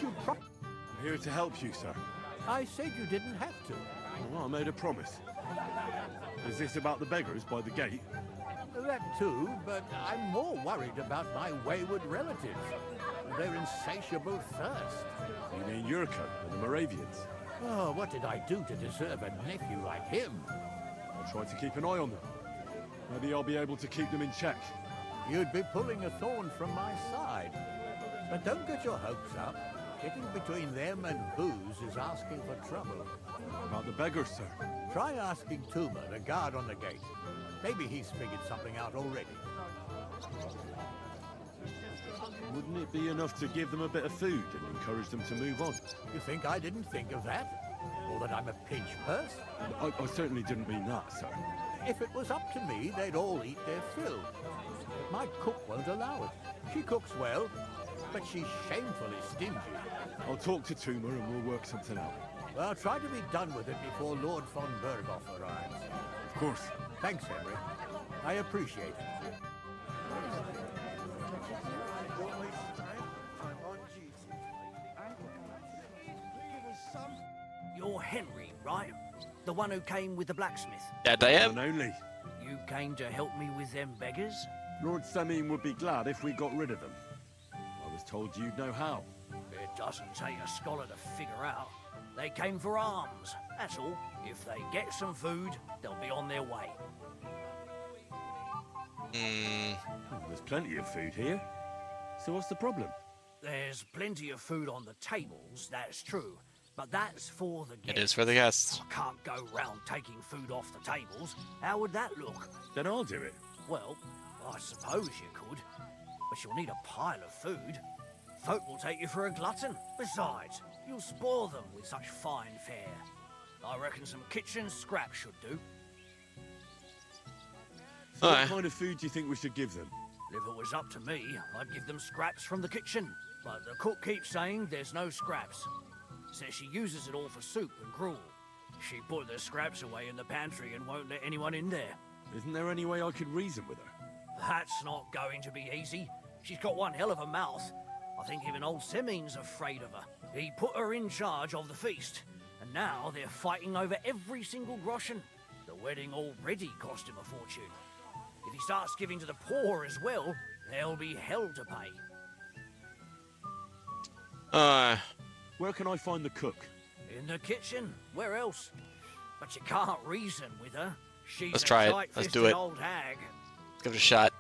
you pro... I'm here to help you, sir. I said you didn't have to. Well, I made a promise. Is this about the beggars by the gate? That too, but I'm more worried about my wayward relatives. Their insatiable thirst. You mean Yurko and the Moravians? Oh, what did I do to deserve a nephew like him? I'll try to keep an eye on them. Maybe I'll be able to keep them in check. You'd be pulling a thorn from my side. But don't get your hopes up. Getting between them and booze is asking for trouble. About the beggars, sir? Try asking Tuma, the guard on the gate. Maybe he's figured something out already. Wouldn't it be enough to give them a bit of food and encourage them to move on? You think I didn't think of that? Or that I'm a pinch purse? I certainly didn't mean that, sir. If it was up to me, they'd all eat their fill. But my cook won't allow it. She cooks well, but she's shamefully stingy. I'll talk to Tuma and we'll work something out. Well, try to be done with it before Lord von Berghoff arrives. Of course. Thanks, Henry. I appreciate it. You're Henry, right? The one who came with the blacksmith? That I am. And only. You came to help me with them beggars? Lord Samin would be glad if we got rid of them. I was told you'd know how. It doesn't take a scholar to figure out. They came for alms, that's all. If they get some food, they'll be on their way. There's plenty of food here. So what's the problem? There's plenty of food on the tables, that's true. But that's for the guests. It is for the guests. I can't go round taking food off the tables. How would that look? Then I'll do it. Well, I suppose you could. But you'll need a pile of food. Folk will take you for a glutton. Besides, you'll spoil them with such fine fare. I reckon some kitchen scraps should do. So what kind of food do you think we should give them? If it was up to me, I'd give them scraps from the kitchen. But the cook keeps saying there's no scraps. Says she uses it all for soup and gruel. She put the scraps away in the pantry and won't let anyone in there. Isn't there any way I could reason with her? That's not going to be easy. She's got one hell of a mouth. I think even old Semin's afraid of her. He put her in charge of the feast, and now they're fighting over every single groschen. The wedding already cost him a fortune. If he starts giving to the poor as well, there'll be hell to pay. Where can I find the cook? In the kitchen. Where else? But you can't reason with her. She's Let's try it. a Let's do it. old hag. Let's give it a shot.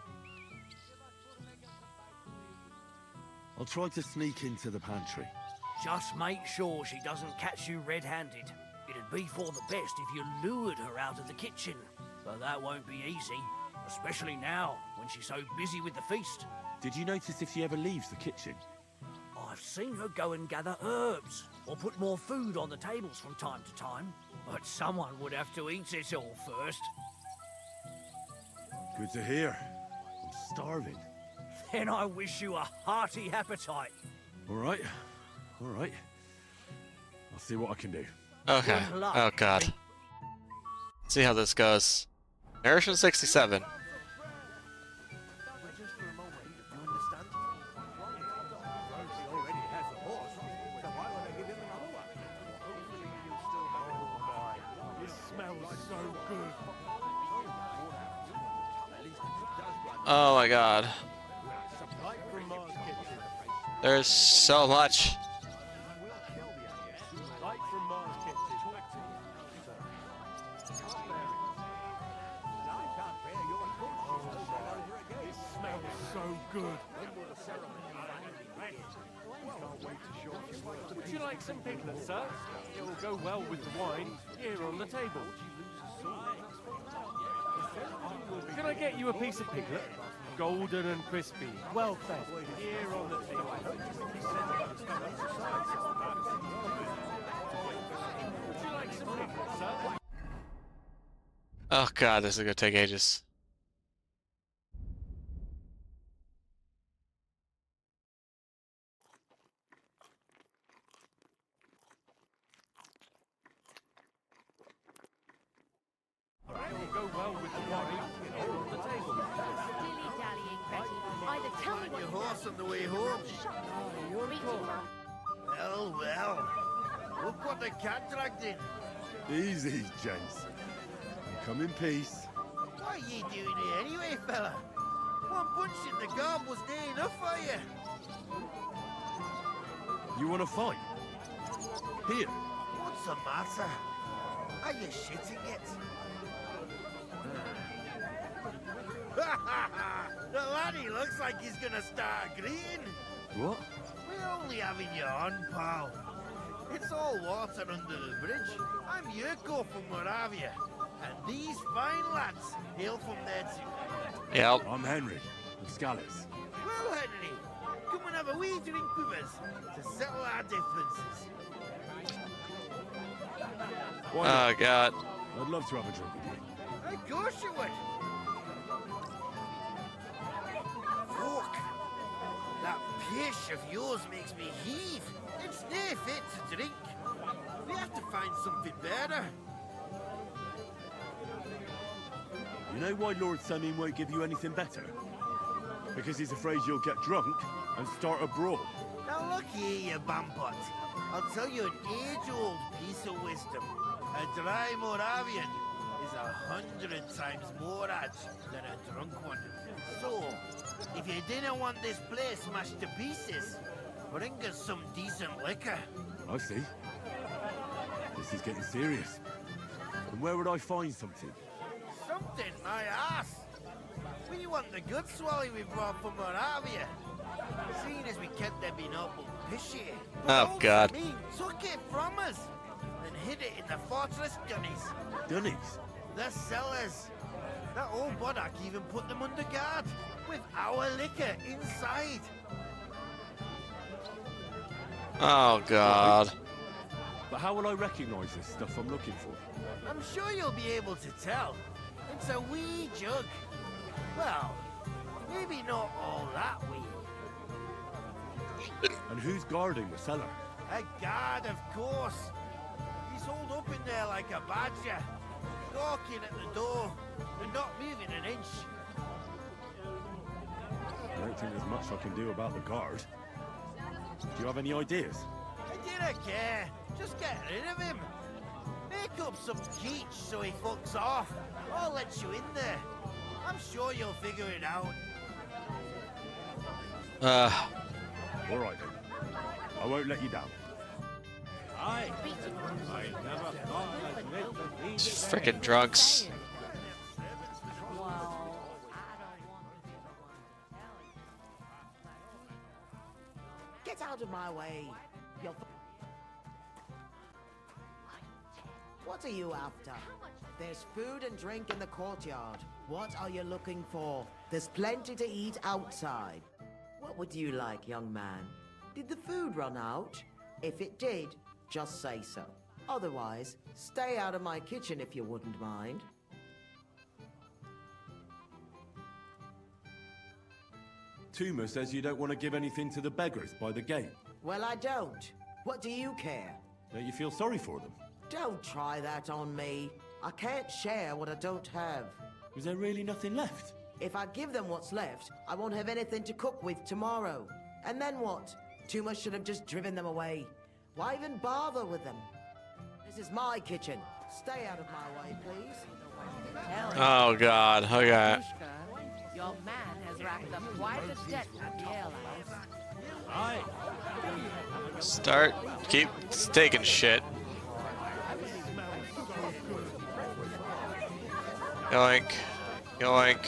I'll try to sneak into the pantry. Just make sure she doesn't catch you red-handed. It'd be for the best if you lured her out of the kitchen. But that won't be easy, especially now, when she's so busy with the feast. Did you notice if she ever leaves the kitchen? I've seen her go and gather herbs, or put more food on the tables from time to time. But someone would have to eat it all first. Good to hear. I'm starving. Then I wish you a hearty appetite. All right. I'll see what I can do. Okay. Good luck, Oh god. Henry. Let's see how this goes. Nourishment 67. Oh my god. There's so much. Would you like some piglets, sir? It will go well with the wine here on the table. Can I get you a piece of piglet? Golden and crispy, well fed, here on the table. Would you like some piglets, sir? Oh god, this is gonna take ages. It will go well with the wine here on the table. Dilly-dallying, Betty. Either tell me what Your horse on the way home. Shut up. Read it up. Well, well. Look what the cat dragged in. Easy, gents. Come in peace. What are you doing here anyway, fella? One punch in the gob was near enough for you. You want to fight? Here. What's the matter? Are you shitting it? The laddie looks like he's gonna start agreeing. What? We're only having you on, pal. It's all water under the bridge. I'm Yurko from Moravia, and these fine lads hail from there too. Yeah. I'm Henry, of Scallis. Well, Henry, come and have a wee drink with us to settle our differences. Why not? Oh god. I'd love to have a drink with you. Of course you would. Fuck. That pish of yours makes me heave. It's near fit to drink. We have to find something better. You know why Lord Samin won't give you anything better? Because he's afraid you'll get drunk and start a brawl. Now look here, you bampot. I'll tell you an age-old piece of wisdom. A dry Moravian is 100 times more rad than a drunk one. So, if you didn't want this place smashed to pieces, bring us some decent liquor. I see. This is getting serious. And where would I find something? Something, my ass. We want the good swally we brought from Moravia. Seeing as we kept them being up pishy. Oh, God. Me took it from us and hid it in the fortress gunnies. Dunnies? The cellars. That old Boddock even put them under guard with our liquor inside. Oh god. But how will I recognize this stuff I'm looking for? I'm sure you'll be able to tell. It's a wee jug. Well, maybe not all that wee. And who's guarding the cellar? A guard, of course. He's holed up in there like a badger, gawking at the door and not moving an inch. I don't think there's much I can do about the guard. Do you have any ideas? I didn't care. Just get rid of him. Make up some geech so he fucks off. I'll let you in there. I'm sure you'll figure it out. All right then. I won't let you down. Freaking drunks. Get out of my way. You're... What are you after? There's food and drink in the courtyard. What are you looking for? There's plenty to eat outside. What would you like, young man? Did the food run out? If it did, just say so. Otherwise, stay out of my kitchen if you wouldn't mind. Tuma says you don't want to give anything to the beggars by the gate. Well, I don't. What do you care? Don't you feel sorry for them? Don't try that on me. I can't share what I don't have. Is there really nothing left? If I give them what's left, I won't have anything to cook with tomorrow. And then what? Tuma should have just driven them away. Why even bother with them? This is my kitchen. Stay out of my way, please. Oh god. Okay. Your man has racked up quite a debt at the airlines. Start. Keep taking shit. Yoink. Yoink.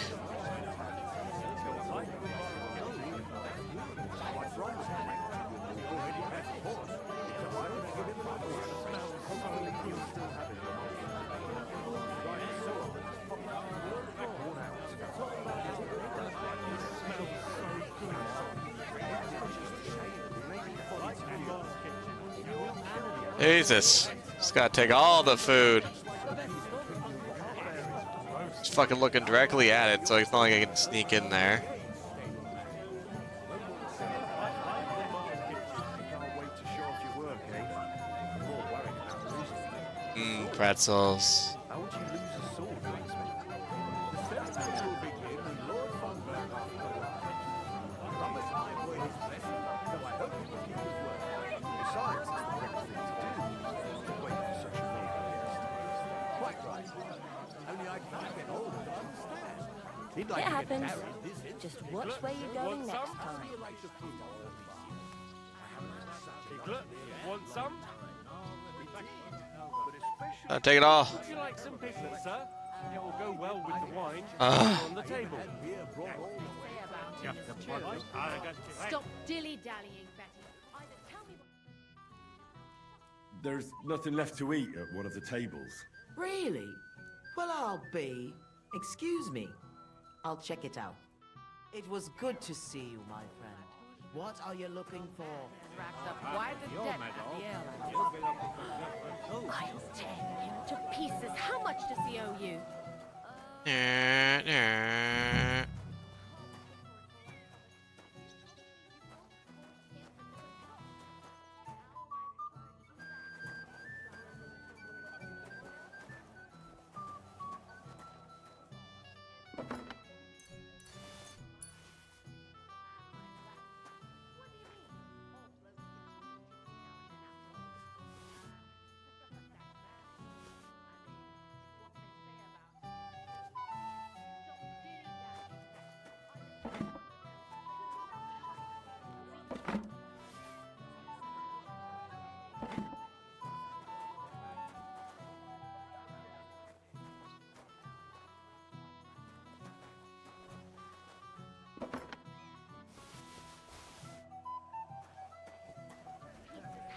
Jesus. Just gotta take all the food. Just fucking looking directly at it, so it's not like I can sneak in there. Pretzels. He'd like It to get happens. married this instant. Just watch where you're going next time. Piglet, want some? Take it all. Would you like some piglet, sir? It will go well with the wine on the table. Stop dilly-dallying, Betty. Either tell me There's nothing left to eat at one of the tables. Really? Well, I'll be. Excuse me. I'll check it out. It was good to see you, my friend. What are you looking for? racked up quite a debt at the airline. I'll tear him to pieces. How much does he owe you?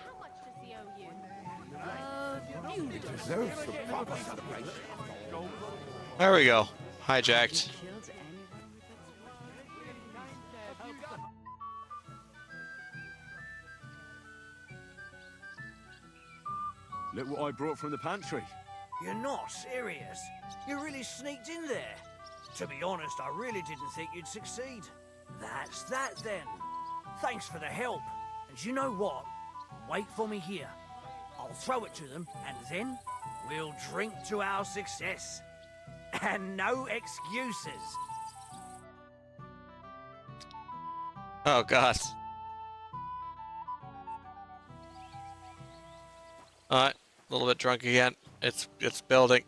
How much does he owe you? There we go. Hijacked. Look what I brought from the pantry. You're not serious? You really sneaked in there? To be honest, I really didn't think you'd succeed. That's that then. Thanks for the help. And you know what? Wait for me here. I'll throw it to them, and then we'll drink to our success. And no excuses. Oh god. Alright, a little bit drunk again. It's building.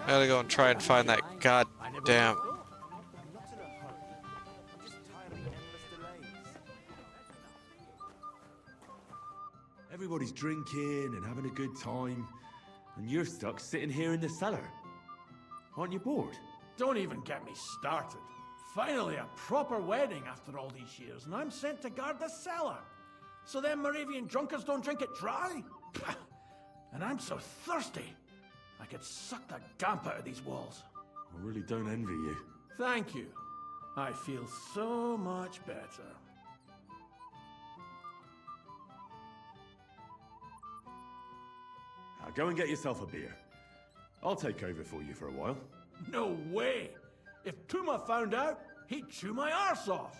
I gotta go and try and find that goddamn. Everybody's drinking and having a good time, and you're stuck sitting here in the cellar. Aren't you bored? Don't even get me started. Finally, a proper wedding after all these years, and I'm sent to guard the cellar. So them Moravian drunkards don't drink it dry? And I'm so thirsty, I could suck the damp out of these walls. I really don't envy you. Thank you. I feel so much better. Now go and get yourself a beer. I'll take over for you for a while. No way! If Tuma found out, he'd chew my arse off.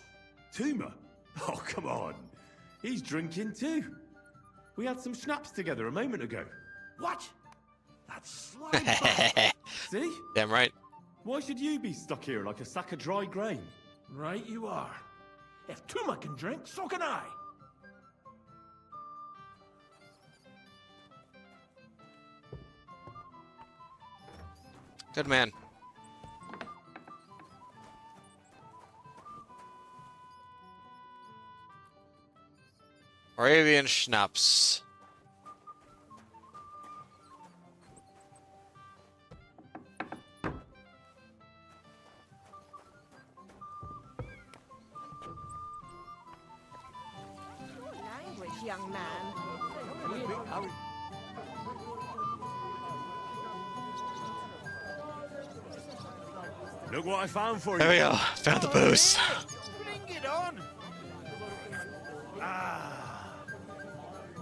Tuma? Oh, come on. He's drinking too. We had some schnapps together a moment ago. What? That slime bastard. See? Damn right. Why should you be stuck here like a sack of dry grain? Right you are. If Tuma can drink, so can I. Good man. Moravian schnapps. Language, young man. Look what I found for you. There we go. Found the booze. Bring it on! Ah.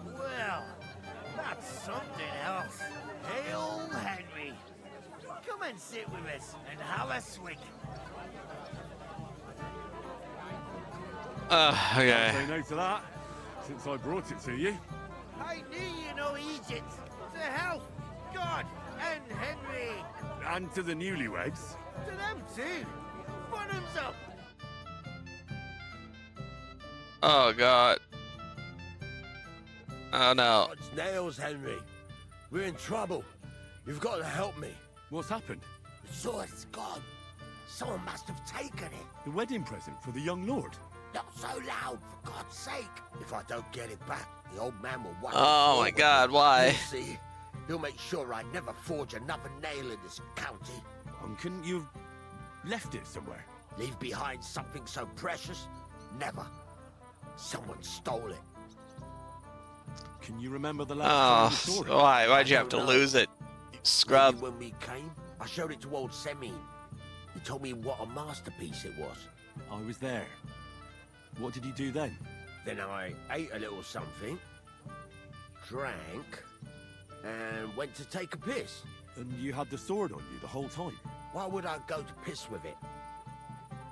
Well, that's something else. Hail Henry. Come and sit with us and have a swig. Okay. Say no to that, since I brought it to you. I knew you know Egypt. To health, God, and Henry. And to the newlyweds. To them too. Bottoms up. Oh god. Oh no. Odds nails, Henry. We're in trouble. You've got to help me. What's happened? The sword's gone. Someone must have taken it. The wedding present for the young lord? Not so loud, for God's sake. If I don't get it back, the old man will wipe Oh my God, why? You'll see. He'll make sure I never forge another nail in this county. Couldn't you have left it somewhere? Leave behind something so precious? Never. Someone stole it. Can you remember the last time you saw it? Why? Why'd you have to lose it? You scrub. Maybe when we came, I showed it to old Semine. He told me what a masterpiece it was. I was there. What did you do then? Then I ate a little something, drank, and went to take a piss. And you had the sword on you the whole time? Why would I go to piss with it?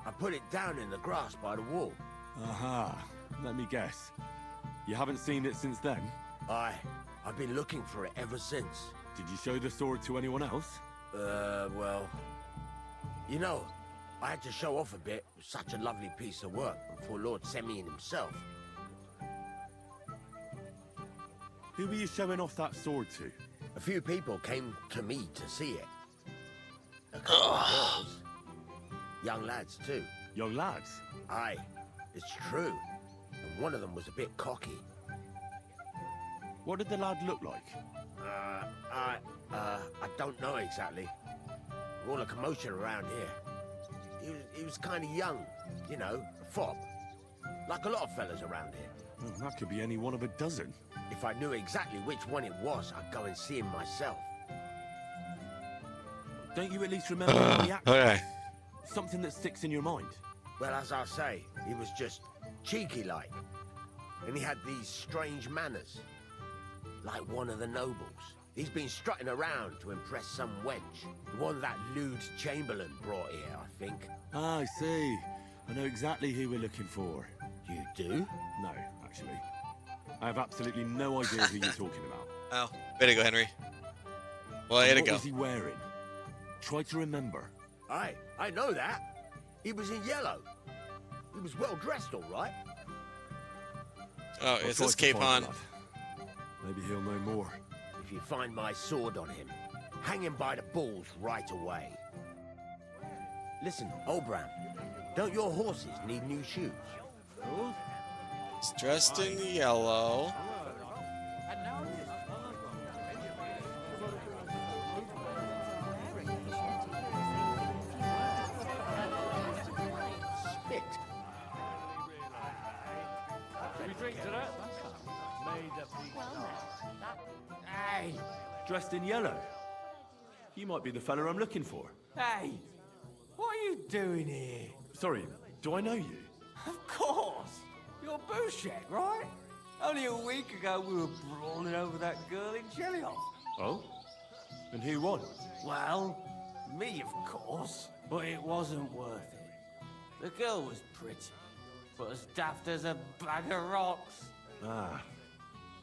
I put it down in the grass by the wall. Aha. Let me guess. You haven't seen it since then? I've been looking for it ever since. Did you show the sword to anyone else? Well... You know, I had to show off a bit. It was such a lovely piece of work for Lord Semine himself. Who were you showing off that sword to? A few people came to me to see it. A couple of girls. Young lads, too. Young lads? Aye, it's true. And one of them was a bit cocky. What did the lad look like? I don't know exactly. All the commotion around here. He was kind of young, you know, a fob. Like a lot of fellas around here. Well, that could be any one of a dozen. If I knew exactly which one it was, I'd go and see him myself. Don't you at least remember the action? Okay. Something that sticks in your mind? Well, as I say, he was just cheeky-like. And he had these strange manners. Like one of the nobles. He's been strutting around to impress some wench. The one that lewd Chamberlain brought here, I think. Ah, I see. I know exactly who we're looking for. You do? No, actually. I have absolutely no idea who you're talking about. Oh, way to go, Henry. Way to What go. was he wearing? Try to remember. I know that. He was in yellow. He was well dressed, all right. Oh, I'll is try this to find Capon? the lad. Maybe he'll know more. If you find my sword on him, hang him by the balls right away. Listen, Obram, don't your horses need new shoes? He's dressed in yellow. Spit. You drink to that? Hey! Dressed in yellow. You might be the fella I'm looking for. Hey! What are you doing here? Sorry, do I know you? Of course! You're Bushek, right? Only a week ago we were brawling over that girl in Chelios. Oh? And who won? Well, me, of course. But it wasn't worth it. The girl was pretty, but as daft as a bag of rocks. Ah,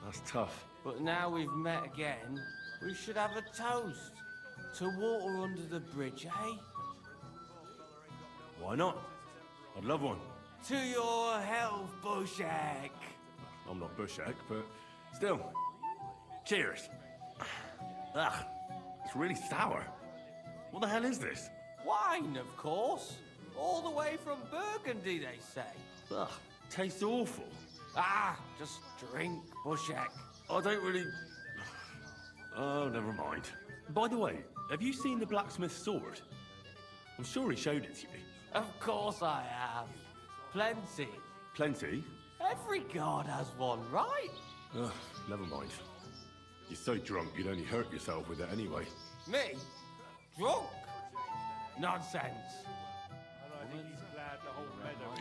that's tough. But now we've met again, we should have a toast. To water under the bridge, eh? Why not? I'd love one. To your health, Bushek! I'm not Bushek, but still. Cheers. Ugh, it's really sour. What the hell is this? Wine, of course. All the way from Burgundy, they say. Ugh, tastes awful. Ah, just drink, Bushek. I don't really... Oh, never mind. By the way, have you seen the blacksmith's sword? I'm sure he showed it to you. Of course I have. Plenty. Plenty? Every god has one, right? Ugh, never mind. You're so drunk you'd only hurt yourself with it anyway. Me? Drunk? Nonsense.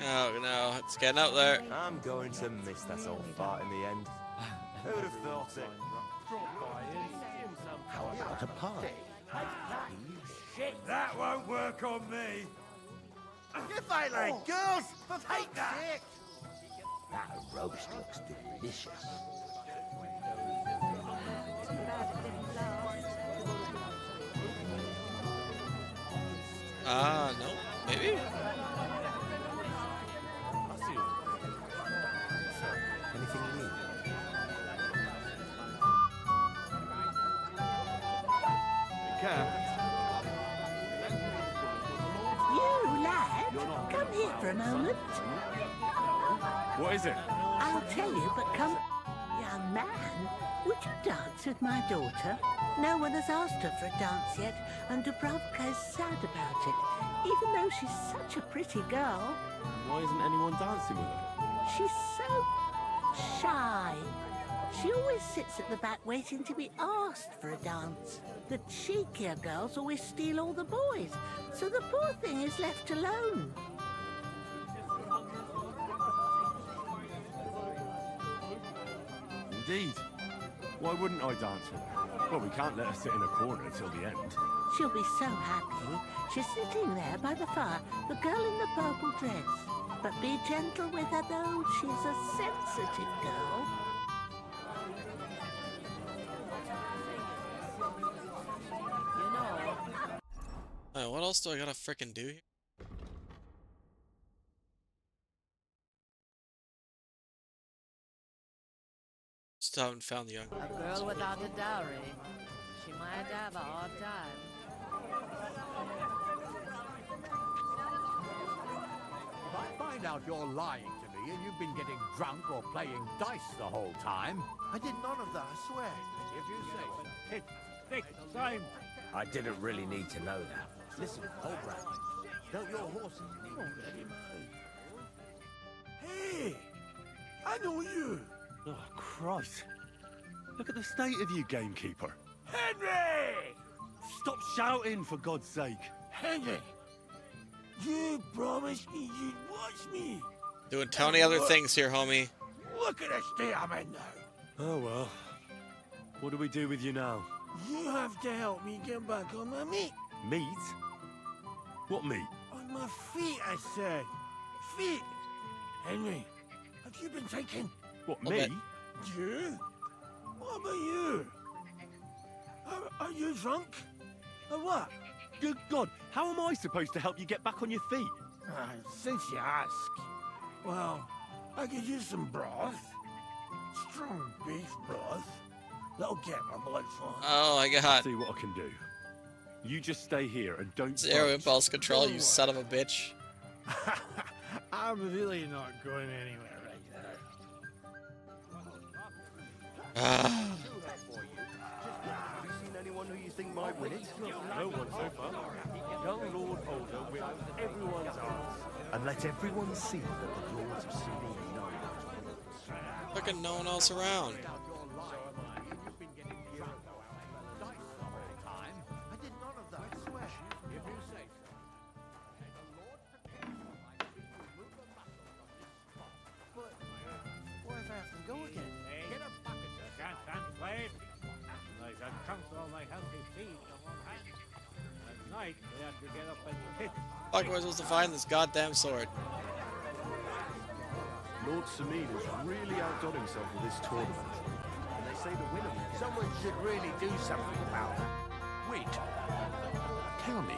Oh no, it's getting up there. I'm going to miss that old fart in the end. Who would have thought it? How about a pie? That won't work on me. If I like girls, take that! That roast looks delicious. No, maybe? Anything you need? You, lad, come here for a moment. What is it? I'll tell you, but come... Young man, would you dance with my daughter? No one has asked her for a dance yet, and Dubravka is sad about it, even though she's such a pretty girl. Why isn't anyone dancing with her? She's so shy. She always sits at the back waiting to be asked for a dance. The cheekier girls always steal all the boys, so the poor thing is left alone. Indeed. Why wouldn't I dance with her? Well, we can't let her sit in a corner till the end. She'll be so happy. She's sitting there by the fire, the girl in the purple dress. But be gentle with her, though. She's a sensitive girl. You know, Oh, what else do I gotta frickin' do here? Still haven't found the young. a girl without a dowry, she might have a hard time. If I find out you're lying to me and you've been getting drunk or playing dice the whole time... I did none of that, I swear. If you say so. Hit, stick, time. I didn't really need to know that. Listen, old Brad, don't your horses won't let him Hey! I know you! Oh, Christ. Look at the state of you, gamekeeper. Henry! Stop shouting, for God's sake. Henry! You promised me you'd watch me! Doing Tony other things here, homie. Look at the state I'm in now! Oh, well. What do we do with you now? You have to help me get back on my meat. Meat? What meat? On my feet, I said. Feet! Henry, have you been taken? What, I'll me? bet. You? What about you? Are you drunk? Or what? Good God, how am I supposed to help you get back on your feet? Since you ask. Well, I could use some broth. Strong beef broth. That'll get my blood flowing. Oh my god. See what I can do. You just stay here and don't Zero budge. impulse control, you son of a bitch. I'm really not going anywhere right now. Ah. Have you seen anyone who you think might win it? No one so far. Young Lord Holder with everyone's arms. And let everyone see that the Lords of Sydney know. Fucking no one else around. Fuck, am I supposed to find this goddamn sword? Lord Sameen has really outdone himself with this tournament. And they say the winner will... Someone should really do something about it. Wait. Tell me.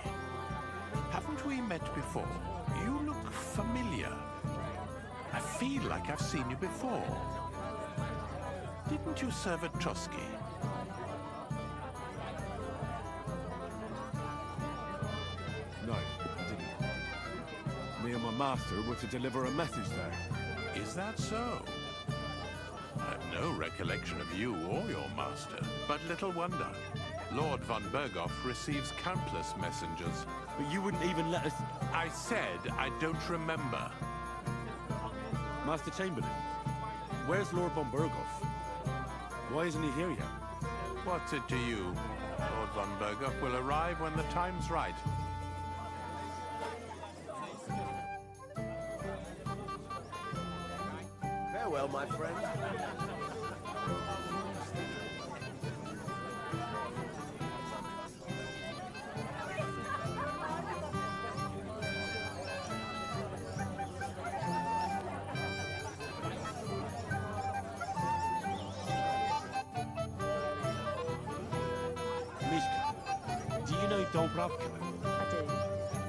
Haven't we met before? You look familiar. I feel like I've seen you before. Didn't you serve at Trotsky? No, I didn't. Me and my master were to deliver a message there. Is that so? I've no recollection of you or your master. But little wonder. Lord von Berghoff receives countless messengers. But you wouldn't even let us... I said I don't remember. Master Chamberlain, where's Lord von Berghoff? Why isn't he here yet? What's it to you? Lord von Berghoff will arrive when the time's right. Farewell, my friend. Mishka, do you know Dubravka? I do.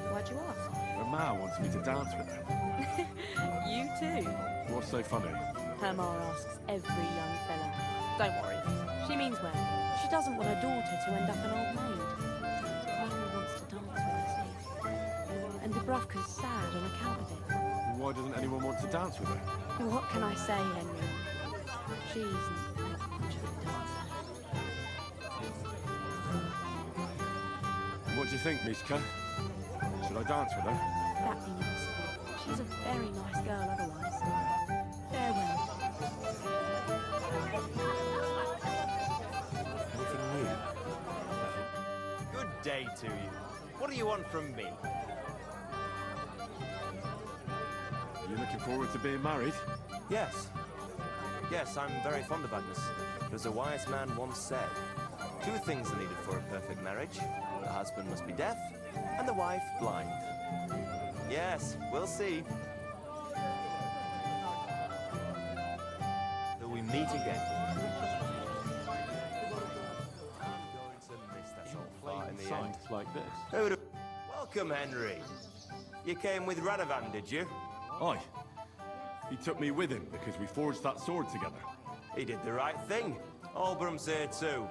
Why'd you ask? Her ma wants me to dance with her. You too. What's so funny? Her ma asks every young fella. Don't worry. She means well. She doesn't want her daughter to end up an old maid. Dubravka's sad on account of it. Why doesn't anyone want to dance with her? What can I say, Henry? She's not much of a dancer. What do you think, Mishka? Should I dance with her? That'd be nice of her. She's a very nice girl otherwise. Farewell. Anything new? Good day to you. What do you want from me? Are you looking forward to being married? Yes. Yes, I'm very fond of Agnes. But as a wise man once said, 2 things are needed for a perfect marriage. The husband must be deaf, and the wife blind. Yes, we'll see. Till we meet again. Like this. Welcome, Henry. You came with Radovan, did you? Aye. He took me with him because we forged that sword together. He did the right thing. Olbram's here too,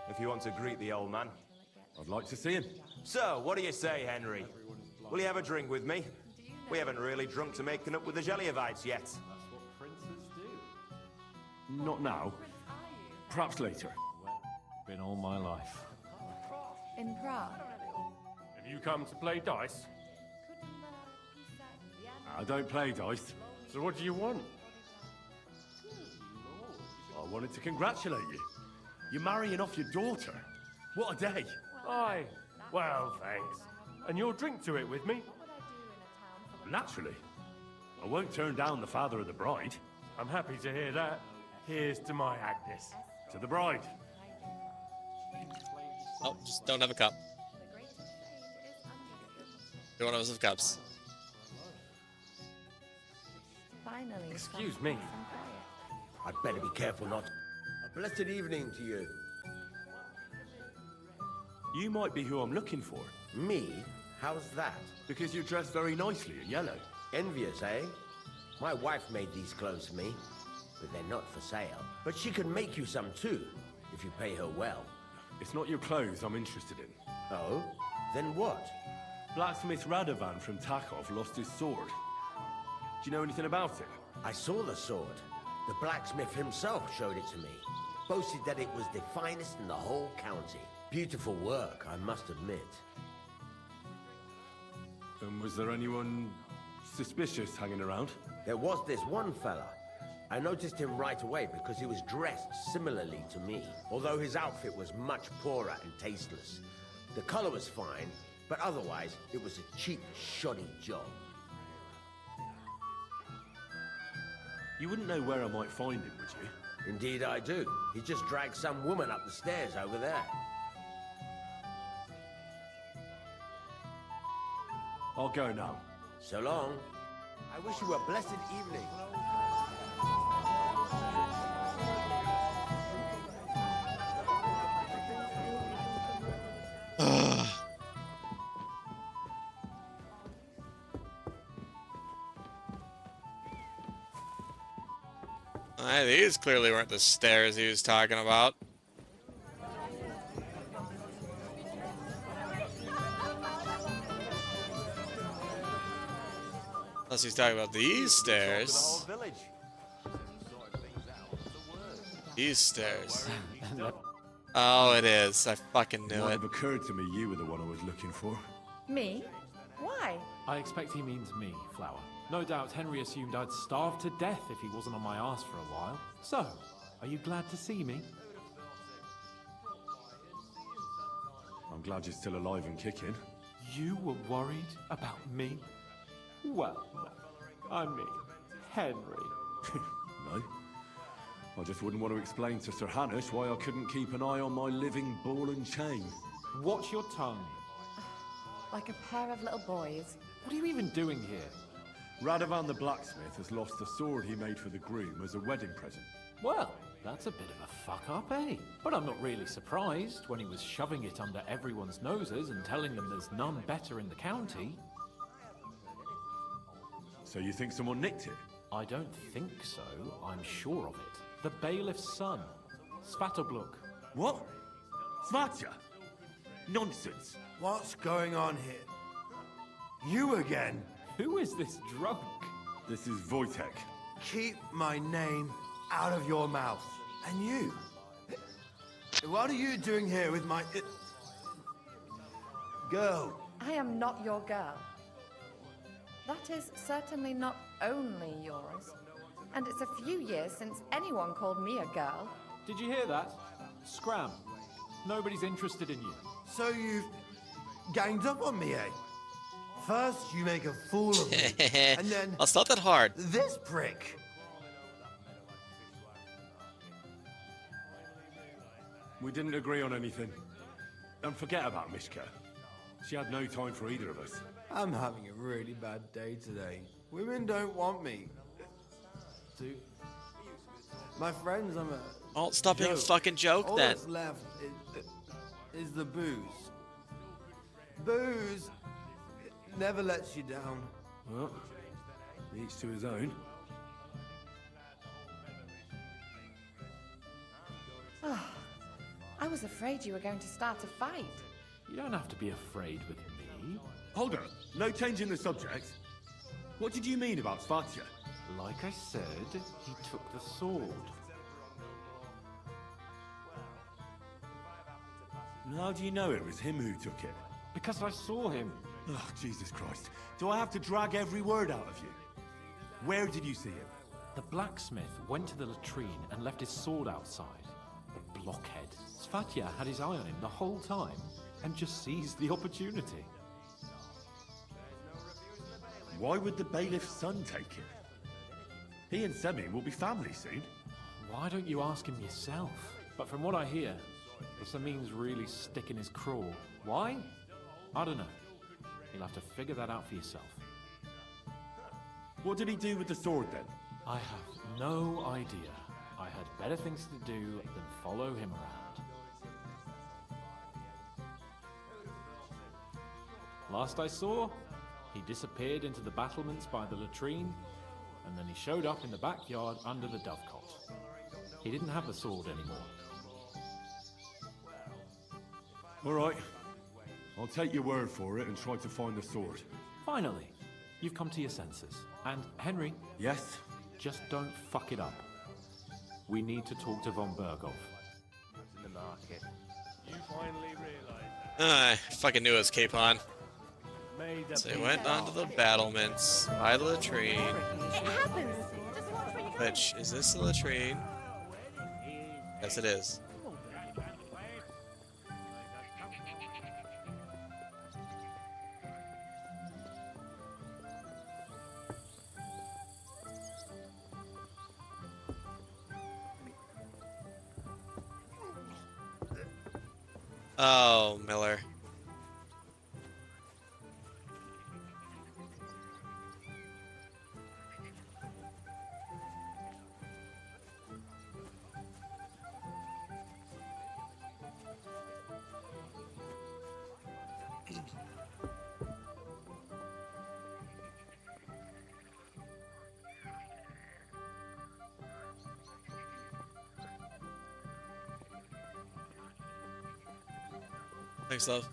if you want to greet the old man. I'd like to see him. So, what do you say, Henry? Will you have a drink with me? We haven't really drunk to making up with the Jelievites yet. That's what princes do. Not now. Perhaps later. Been all my life. In Prague. Have you come to play dice? I don't play dice. So what do you want? I wanted to congratulate you. You're marrying off your daughter. What a day. Aye. Well, thanks. And you'll drink to it with me? Naturally. I won't turn down the father of the bride. I'm happy to hear that. Here's to my Agnes. To the bride. Oh, just don't have a cup. You're one of us with cups. Finally. Excuse me. I'd better be careful not. A blessed evening to you. You might be who I'm looking for. Me? How's that? Because you dress very nicely in yellow. Envious, eh? My wife made these clothes for me, but they're not for sale. But she can make you some too, if you pay her well. It's not your clothes I'm interested in. Oh? Then what? Blacksmith Radovan from Takov lost his sword. Do you know anything about it? I saw the sword. The blacksmith himself showed it to me. Boasted that it was the finest in the whole county. Beautiful work, I must admit. And was there anyone suspicious hanging around? There was this one fella. I noticed him right away because he was dressed similarly to me, although his outfit was much poorer and tasteless. The color was fine, but otherwise it was a cheap, shoddy job. You wouldn't know where I might find him, would you? Indeed I do. He just dragged some woman up the stairs over there. I'll go now. So long. I wish you a blessed evening. These clearly weren't the stairs he was talking about. Unless he's talking about these stairs. These stairs. Oh, it is. I fucking knew Might it. have occurred to me you were the one I was looking for. Me? Why? I expect he means me, Flower. No doubt Henry assumed I'd starve to death if he wasn't on my ass for a while. So, are you glad to see me? I'm glad you're still alive and kicking. You were worried about me? Well, no. I mean, Henry. No. I just wouldn't want to explain to Sir Hanush why I couldn't keep an eye on my living ball and chain. Watch your tongue. Like a pair of little boys. What are you even doing here? Radovan the blacksmith has lost the sword he made for the groom as a wedding present. Well, that's a bit of a fuck-up, eh? But I'm not really surprised when he was shoving it under everyone's noses and telling them there's none better in the county. So you think someone nicked it? I don't think so. I'm sure of it. The bailiff's son, Svatobluk. What? Svatya? Nonsense. What's going on here? You again? Who is this drunk? This is Wojtek. Keep my name out of your mouth. And you? What are you doing here with my... girl? I am not your girl. That is certainly not only yours. And it's a few years since anyone called me a girl. Did you hear that? Scram. Nobody's interested in you. So you've ganged up on me, eh? First, you make a fool of me, and then... Well, it's not that hard. This prick. We didn't agree on anything. And forget about Mishka. She had no time for either of us. I'm having a really bad day today. Women don't want me. My friends, I'm a... Oh, stop being a fucking joke, All then. that's left is the booze. Booze never lets you down. Well, each to his own. Oh, I was afraid you were going to start a fight. You don't have to be afraid with me. Hold on. No change in the subject. What did you mean about Svatya? Like I said, he took the sword. And how do you know it was him who took it? Because I saw him. Oh, Jesus Christ. Do I have to drag every word out of you? Where did you see him? The blacksmith went to the latrine and left his sword outside. The blockhead. Svatya had his eye on him the whole time and just seized the opportunity. Why would the bailiff's son take it? He and Semi will be family soon. Why don't you ask him yourself? But from what I hear, the Samin's really sticking his craw. Why? I don't know. You'll have to figure that out for yourself. What did he do with the sword then? I have no idea. I had better things to do than follow him around. Last I saw, he disappeared into the battlements by the latrine, and then he showed up in the backyard under the dovecot. He didn't have the sword anymore. All right. I'll take your word for it and try to find the sword. Finally, you've come to your senses. And Henry... Yes? Just don't fuck it up. We need to talk to von Berghoff. In the market. You finally realize I fucking knew it was Capon. So he went onto the battlements by the latrine. It happens. Which, is this the latrine? Yes, it is. Oh, Miller. Thanks, love.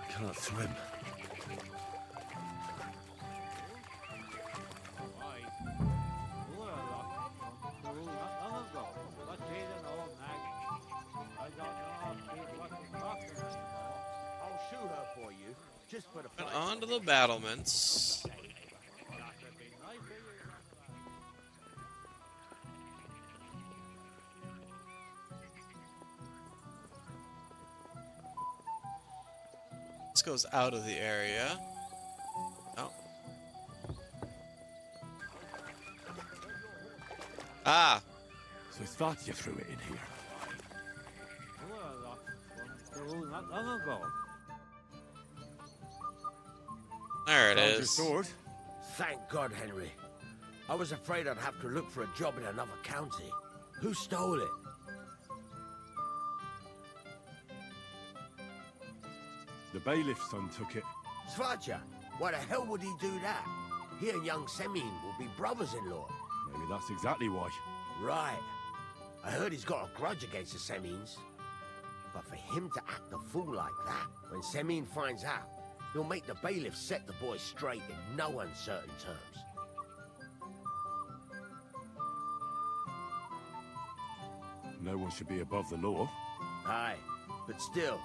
I cannot swim. Went on to the battlements. This goes out of the area. Oh. Ah! So Svatya threw it in here. There it Found your is. sword? Thank God, Henry. I was afraid I'd have to look for a job in another county. Who stole it? The bailiff's son took it. Svaja, why the hell would he do that? He and young Semyon will be brothers-in-law. Maybe that's exactly why. Right. I heard he's got a grudge against the Semyons. But for him to act a fool like that, when Semyon finds out, he'll make the bailiff set the boy straight in no uncertain terms. No one should be above the law. Aye, but still,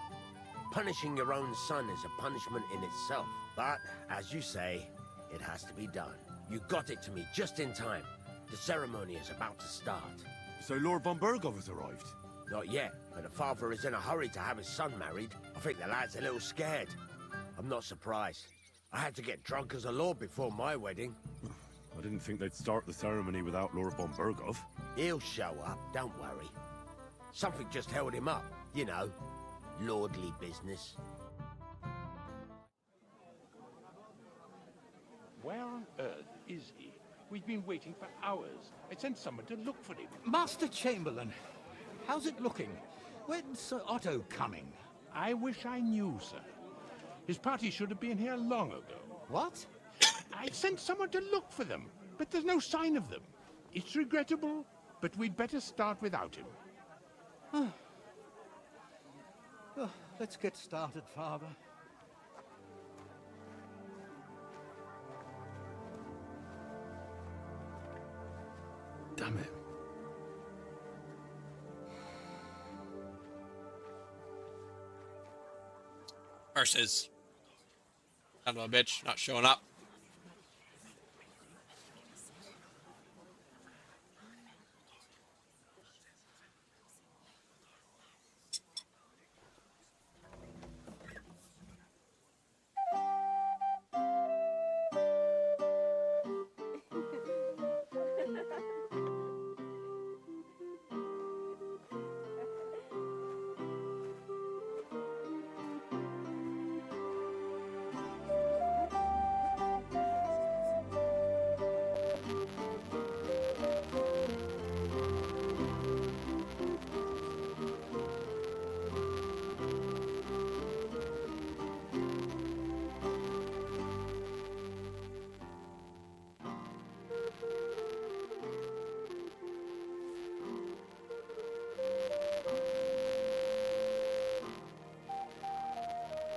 punishing your own son is a punishment in itself. But, as you say, it has to be done. You got it to me just in time. The ceremony is about to start. So Lord von Burgov has arrived? Not yet, but the father is in a hurry to have his son married. I think the lad's a little scared. I'm not surprised. I had to get drunk as a lord before my wedding. I didn't think they'd start the ceremony without Lord von Burgov. He'll show up, don't worry. Something just held him up, you know. Lordly business. Where on earth is he? We've been waiting for hours. I sent someone to look for him. Master Chamberlain, how's it looking? When's Sir Otto coming? I wish I knew, sir. His party should have been here long ago. What? I sent someone to look for them, but there's no sign of them. It's regrettable, but we'd better start without him. Let's get started, Father. Damn it. Versus. Son of a bitch, not showing up.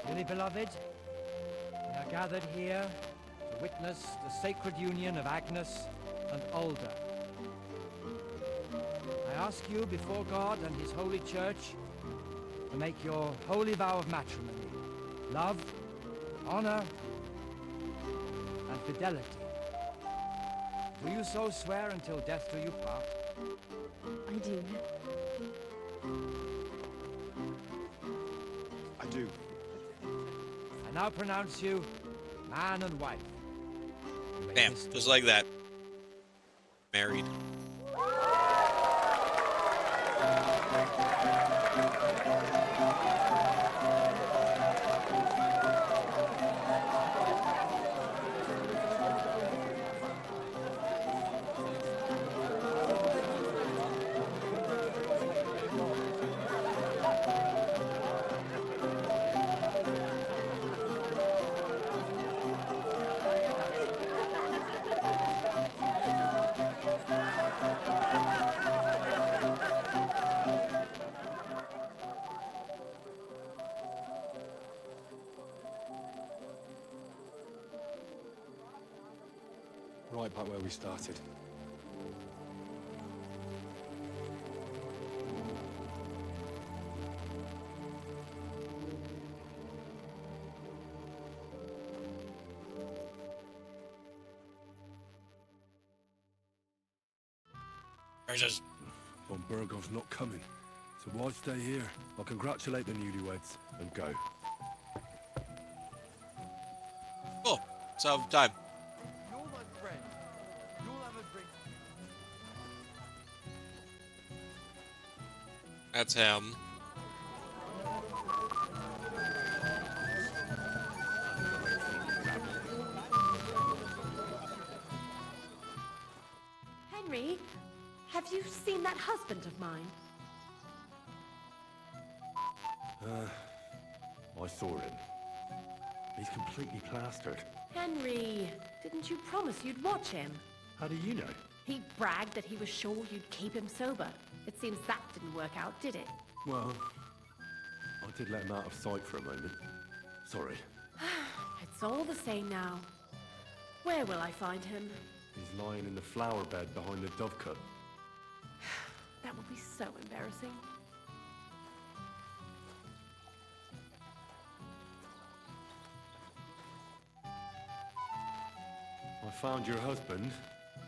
Dearly beloved, we are gathered here to witness the sacred union of Agnes and Olga. I ask you before God and His holy church to make your holy vow of matrimony, love, honor, and fidelity. Do you so swear until death do you part? I do. I do. I now pronounce you man and wife. Bam, just like that. Married. Right back where we started. Versus. Von Burgov's not coming, so why stay here? I'll congratulate the newlyweds and go. Cool. So time. You're my friend. You'll have a drink. That's him. Henry, have you seen that husband of mine? I saw him. He's completely plastered. Henry, didn't you promise you'd watch him? How do you know? He bragged that he was sure you'd keep him sober. It seems that didn't work out, did it? Well, I did let him out of sight for a moment. Sorry. It's all the same now. Where will I find him? He's lying in the flower bed behind the dovecot. That would be so embarrassing. I found your husband.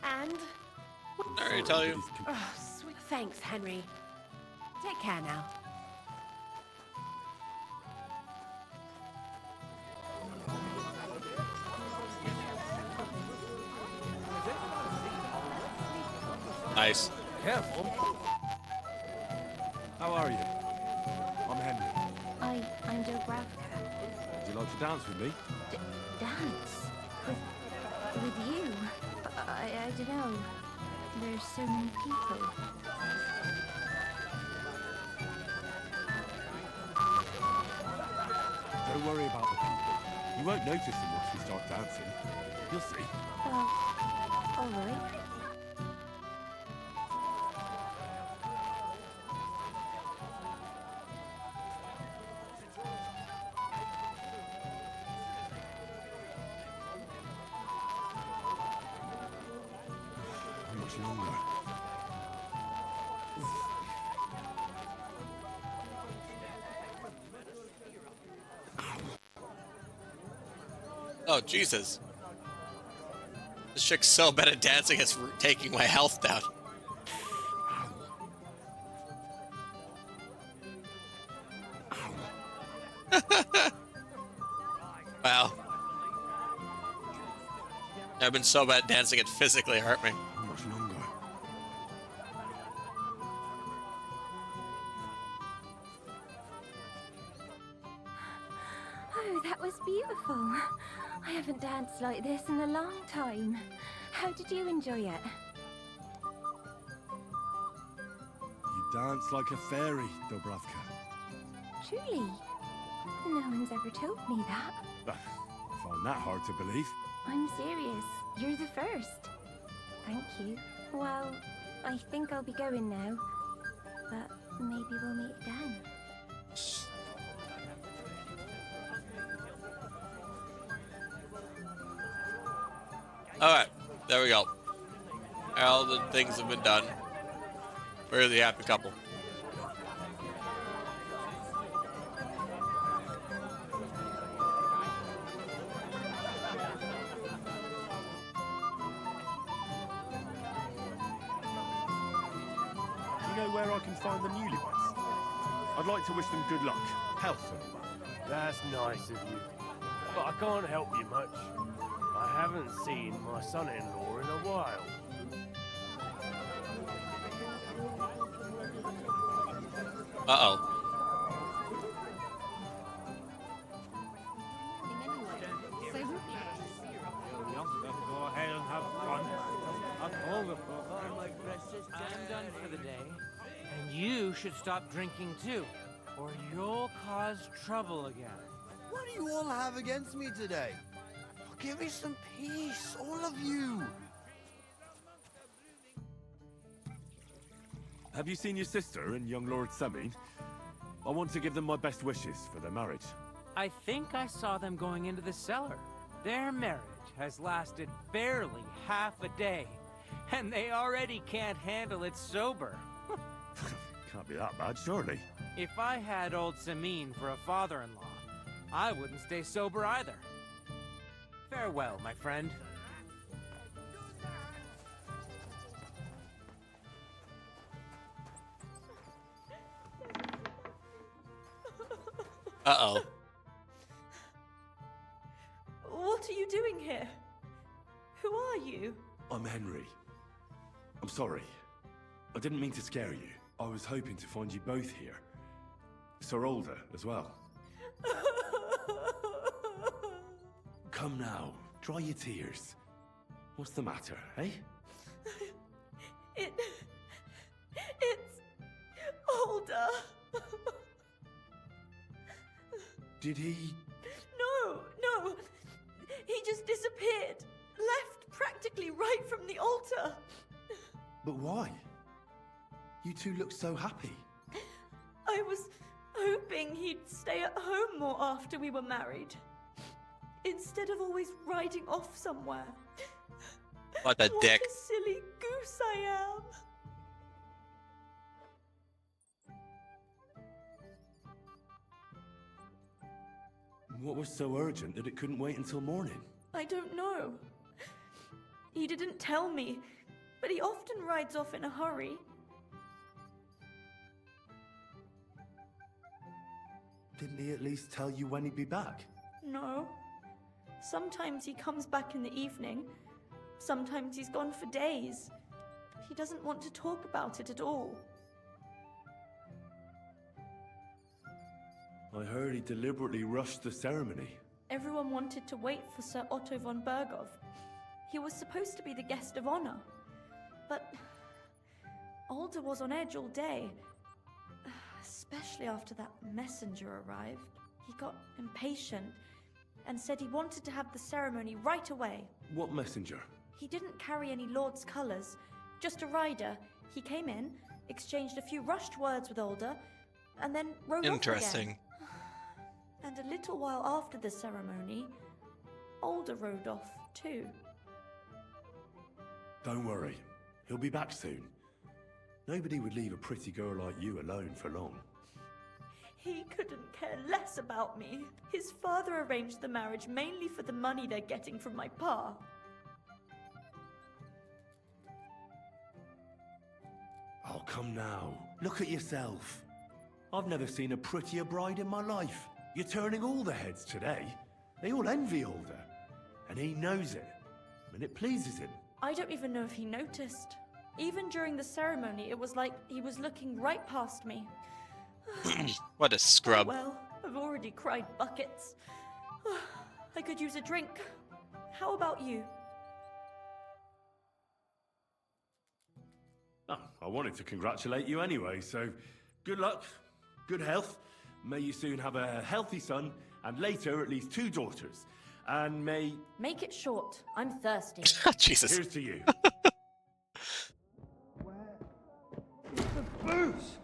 And? I already tell you. Oh, sweet. Thanks, Henry. Take care now. Nice. Careful. How are you? I'm Henry. I'm Dubravka. Would you like to dance with me? Dance? With you? I don't know. There's so many people. Don't worry about the people. You won't notice them once we start dancing. You'll see. Well, all right. How much longer? Oh, Jesus. This chick's so bad at dancing, it's taking my health down. Wow. I've been so bad at dancing, it physically hurt me. How much longer? Oh, that was beautiful. I haven't danced like this in a long time. How did you enjoy it? You dance like a fairy, Dubravka. Truly? No one's ever told me that. I find that hard to believe. I'm serious. You're the first. Thank you. Well, I think I'll be going now. But maybe we'll meet again. Alright, there we go. All the things have been done. We're the happy couple. You know where I can find the newlyweds? I'd like to wish them good luck, health and That's nice of you. But I can't help you much. I haven't seen my son-in-law in a while. Uh-oh. Go ahead and have fun. I'm done for the day. And you should stop drinking too, or you'll cause trouble again. What do you all have against me today? Give me some peace, all of you. Have you seen your sister and young Lord Semin? I want to give them my best wishes for their marriage. I think I saw them going into the cellar. Their marriage has lasted barely half a day, and they already can't handle it sober. Can't be that bad, surely. If I had old Samin for a father-in-law, I wouldn't stay sober either. Farewell, my friend. Uh-oh. What are you doing here? Who are you? I'm Henry. I'm sorry. I didn't mean to scare you. I was hoping to find you both here. Sir Alder as well. Come now, dry your tears. What's the matter, eh? It's Alder. Did he... No, disappeared. Left practically right from the altar. But why? You two look so happy. I was hoping he'd stay at home more after we were married. Instead of always riding off somewhere. What a dick. What a silly goose I am. What was so urgent that it couldn't wait until morning? I don't know. He didn't tell me, but he often rides off in a hurry. Didn't he at least tell you when he'd be back? No. Sometimes he comes back in the evening. Sometimes he's gone for days. He doesn't want to talk about it at all. I heard he deliberately rushed the ceremony. Everyone wanted to wait for Sir Otto von Bergov. He was supposed to be the guest of honor. But Alder was on edge all day. Especially after that messenger arrived. He got impatient and said he wanted to have the ceremony right away. What messenger? He didn't carry any Lord's colours, just a rider. He came in, exchanged a few rushed words with Alder, and then rode off again. Interesting. And a little while after the ceremony, Alder rode off too. Don't worry, he'll be back soon. Nobody would leave a pretty girl like you alone for long. He couldn't care less about me. His father arranged the marriage mainly for the money they're getting from my pa. Oh, come now. Look at yourself. I've never seen a prettier bride in my life. You're turning all the heads today. They all envy Alder. And he knows it. And it pleases him. I don't even know if he noticed. Even during the ceremony, it was like he was looking right past me. What a scrub. Oh, well, I've already cried buckets. I could use a drink. How about you? Oh, I wanted to congratulate you anyway, so good luck, good health. May you soon have a healthy son, and later at least 2 daughters. And may... Make it short. I'm thirsty. Jesus. Here's to you. The booze!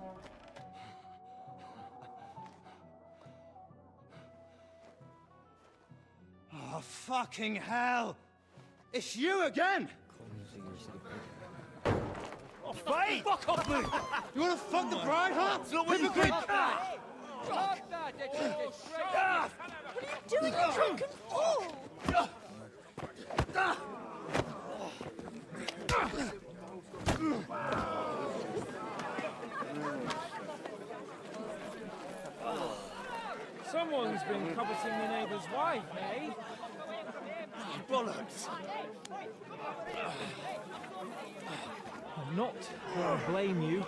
Oh, fucking hell! It's you again! Oh, fight! Fuck off, mate! You wanna fuck the bride, huh? It's not what you think! What are you doing, you drunken fool? Someone's been coveting the neighbour's wife, eh? Bollocks! I'm not going to blame you.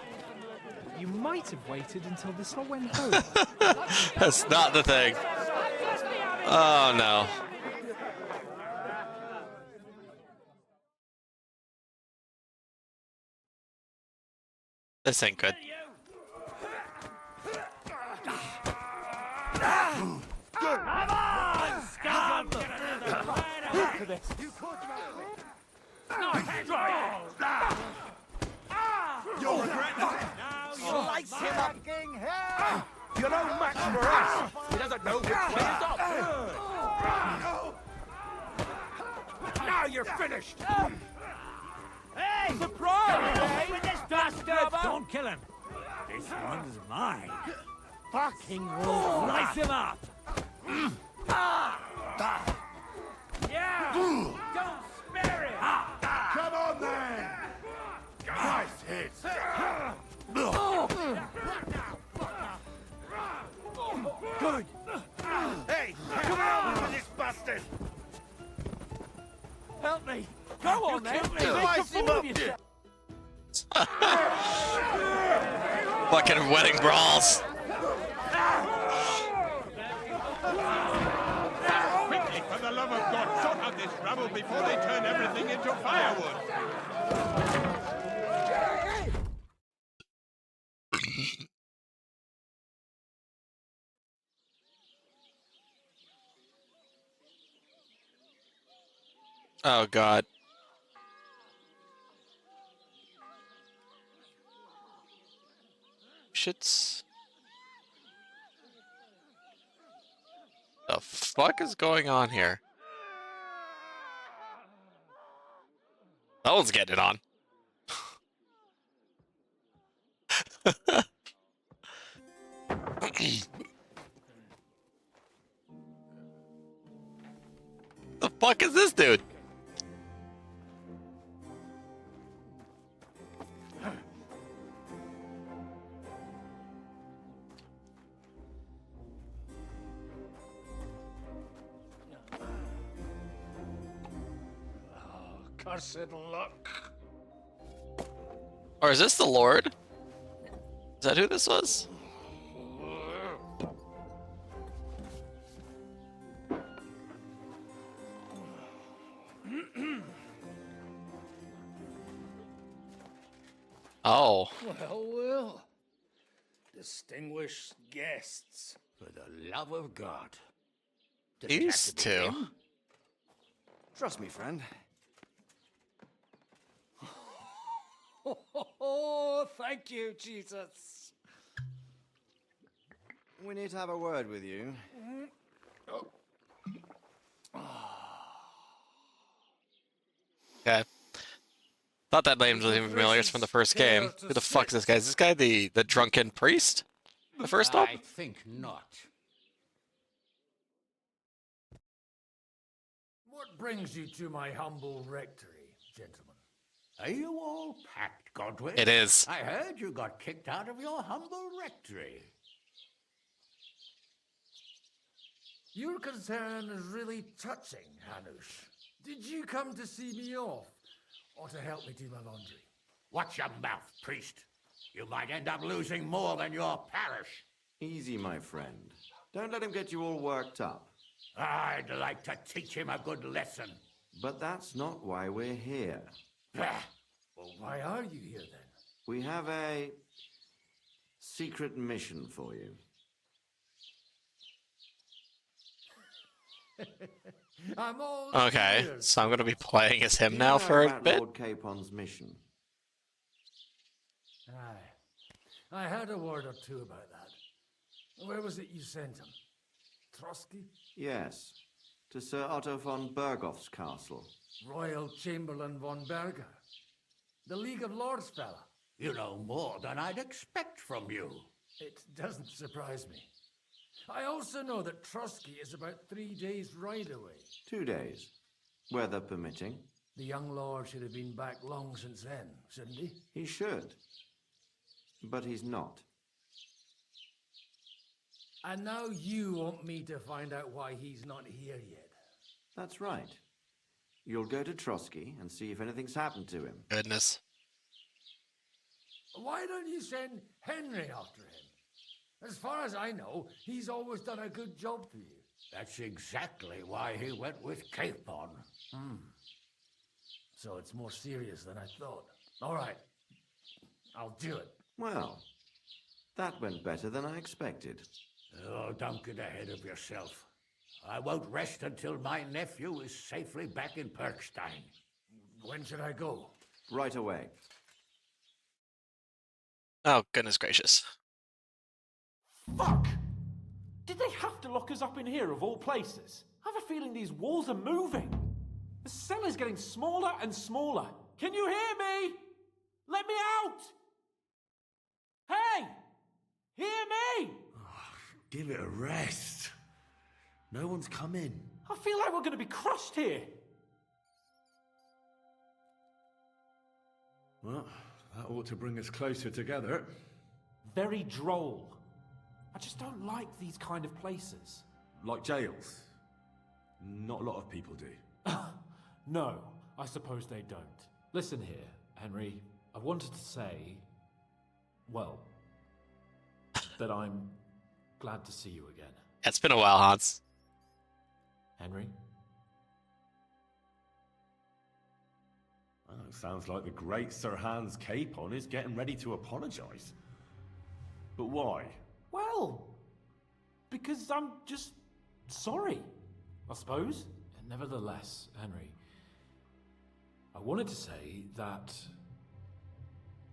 You might have waited until this all went home. That's not the thing. Oh no. This ain't good. You'll regret that. Slice him up. You're no match for us. He doesn't know which way is up. Now you're finished. Hey! Surprise! Hey! With this bastard! Don't kill him. This one's mine. Fucking wolf! Slice him up. Yeah! Don't spare him! Come on then. Nice hit. Good. Hey, come on with this bastard. Help me! Go on, then! Slice him up. What kind of wedding brawls? Quickly, for the love of God, sort out this rabble before they turn everything into firewood. Oh god. Shits. The fuck is going on here? No one's getting it on. The fuck is this dude? Cursed luck. Or is this the Lord? Is that who this was? Oh. Well. Distinguished guests, for the love of God. These two. Trust me, friend. Oh, thank you, Jesus. We need to have a word with you. Okay. Thought that name was even familiar. It's from the first game. Who the fuck is this guy? Is this guy the drunken priest? The first one? I think not. What brings you to my humble rectory, gentlemen? Are you all packed, Godwin? It is. I heard you got kicked out of your humble rectory. Your concern is really touching, Hanush. Did you come to see me off, or to help me do my laundry? Watch your mouth, priest. You might end up losing more than your parish. Easy, my friend. Don't let him get you all worked up. I'd like to teach him a good lesson. But that's not why we're here. Well, why are you here then? We have a secret mission for you. I'm all Okay, ears. so I'm gonna be playing as him Do you now know for a about bit. Lord Capon's mission. Aye. I had a word or two about that. Where was it you sent him? Trotsky? Yes, to Sir Otto von Bergoff's castle. Royal Chamberlain von Berger. The League of Lords fella. You know more than I'd expect from you. It doesn't surprise me. I also know that Trotsky is about 3 days' ride away. 2 days, weather permitting. The young lord should have been back long since then, shouldn't he? He should. But he's not. And now you want me to find out why he's not here yet. That's right. You'll go to Trotsky and see if anything's happened to him. Goodness. Why don't you send Henry after him? As far as I know, he's always done a good job for you. That's exactly why he went with Capon. So it's more serious than I thought. All right. I'll do it. Well, that went better than I expected. Oh, don't get ahead of yourself. I won't rest until my nephew is safely back in Perkstein. When should I go? Right away. Oh, goodness gracious. Fuck! Did they have to lock us up in here of all places? I have a feeling these walls are moving. The cell is getting smaller and smaller. Can you hear me? Let me out! Hey! Hear me! Give it a rest. No one's come in. I feel like we're going to be crushed here. Well, that ought to bring us closer together. Very droll. I just don't like these kind of places. Like jails. Not a lot of people do. No, I suppose they don't. Listen here, Henry. I wanted to say, well, that I'm glad to see you again. It's been a while, Hans. Henry? Oh, it sounds like the great Sir Hans Capon is getting ready to apologise. But why? Well, because I'm just sorry, I suppose. Nevertheless, Henry, I wanted to say that,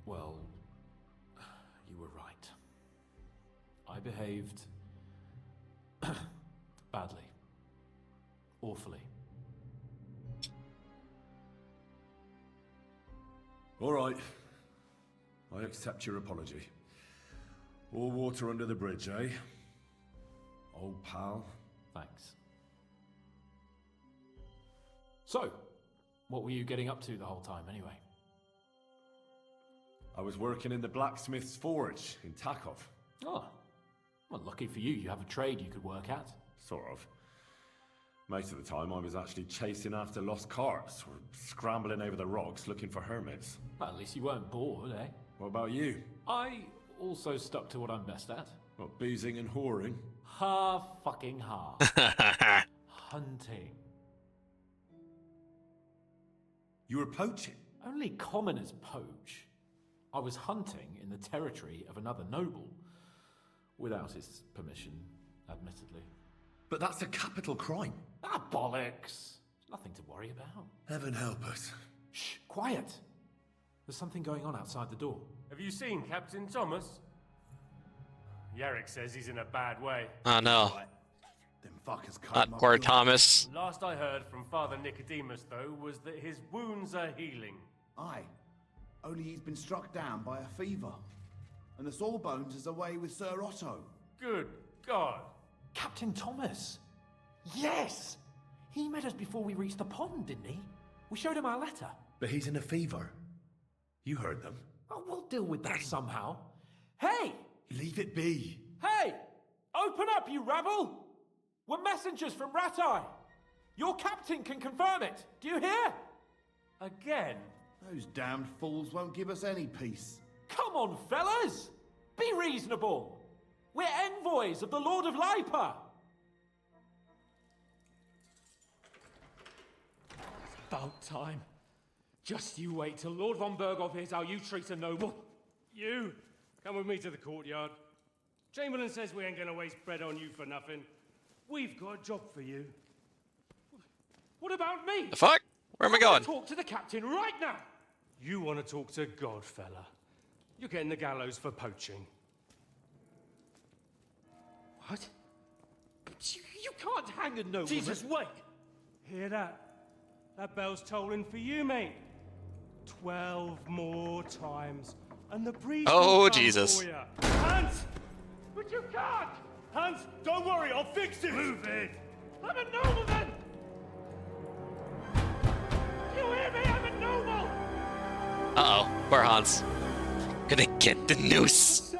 well, you were right. I behaved badly. Awfully. All right. I accept your apology. All water under the bridge, eh? Old pal. Thanks. So, what were you getting up to the whole time, anyway? I was working in the blacksmith's forge in Takov. Oh. Well, lucky for you, you have a trade you could work at. Sort of. Most of the time I was actually chasing after lost carts, or scrambling over the rocks looking for hermits. Well, at least you weren't bored, eh? What about you? I also stuck to what I'm best at. What, boozing and whoring? Fucking Hunting. You were poaching? Only commoners poach. I was hunting in the territory of another noble. Without his permission, admittedly. But that's a capital crime. Ah, bollocks. Nothing to worry about. Heaven help us. Shh, quiet. There's something going on outside the door. Have you seen Captain Thomas? Yarrick says he's in a bad way. Oh no. Them fuckers Not poor Thomas. Last I heard from Father Nicodemus, though, was that his wounds are healing. Aye. Only he's been struck down by a fever. And the Sawbones is away with Sir Otto. Good God. Captain Thomas! Yes! He met us before we reached the pond, didn't he? We showed him our letter. But he's in a fever. You heard them. Oh, we'll deal with that somehow. Hey! Leave it be. Hey! Open up, you rabble! We're messengers from Ratai. Your captain can confirm it. Do you hear? Again? Those damned fools won't give us any peace. Come on, fellas! Be reasonable! We're envoys of the Lord of Lipa! About time. Just you wait till Lord von Berghoff hears how you treat a noble. You, come with me to the courtyard. Chamberlain says we ain't gonna waste bread on you for nothing. We've got a job for you. What about me? The fuck? Where am I going? Talk to the captain right now. You want to talk to God, fella. You're getting the gallows for poaching. What? But you can't hang a nobleman. Jesus, wait! Hear that? That bell's tolling for you, mate. 12 more times, and the priest Oh, will come Jesus. for ya. Hans! But you can't! Hans, don't worry, I'll fix it! Move in! I'm a nobleman! You hear me? I'm a noble! Uh-oh. Poor Hans. Gonna get the noose.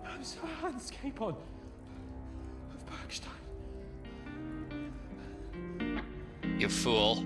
I'm Sir Hans Capon of Bergstein. You fool.